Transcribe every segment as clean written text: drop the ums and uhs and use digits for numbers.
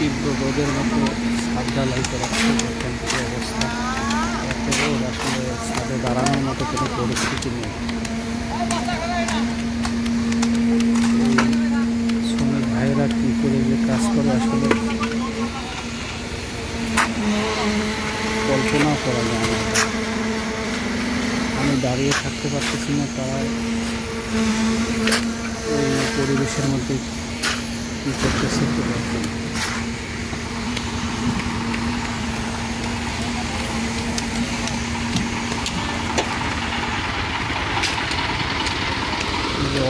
তীব্র রোদের মতো ছাদ ঢালাই করা অবস্থা, আসলে ছাদে দাঁড়ানোর মতো কোনো পরিস্থিতি নেই। শ্রমিক ভাইয়েরা কী করে যে কাজ করে আসলে কল্পনা করা যায় না। আমি দাঁড়িয়ে থাকতে পারতেছি না, তারা এই পরিবেশের মধ্যে কী করতেছে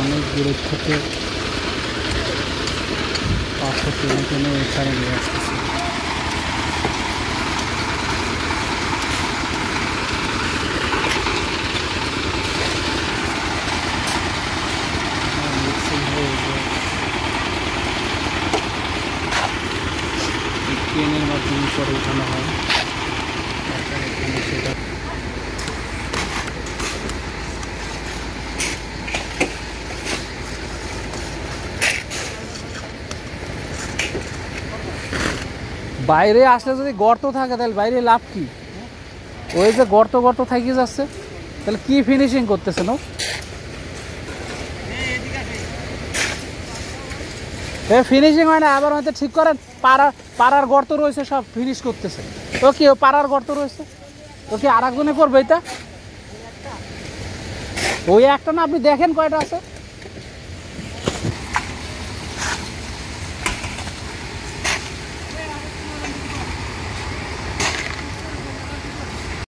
অনেক দূরের থেকে পাথর টেনে টেনে এখানে নিয়ে আসতেছে। ট্রেনের মাধ্যমে পরে উঠানো হয় সেটা। বাইরে আসলে যদি গর্ত থাকে তাহলে বাইরে লাভ কি? ওই যে গর্ত গর্ত থাকি যাচ্ছে, তাহলে কি ফিনিশিং করতেছে না? ফিনিশিং হয় না, আবার হয়তো ঠিক করেন পাড়ার গর্ত রয়েছে, সব ফিনিশ করতেছে। তো কি পাড়ার গর্ত রয়েছে, তো কি আর একজনে করবে এটা? ওই একটা না, আপনি দেখেন কয়টা আছে।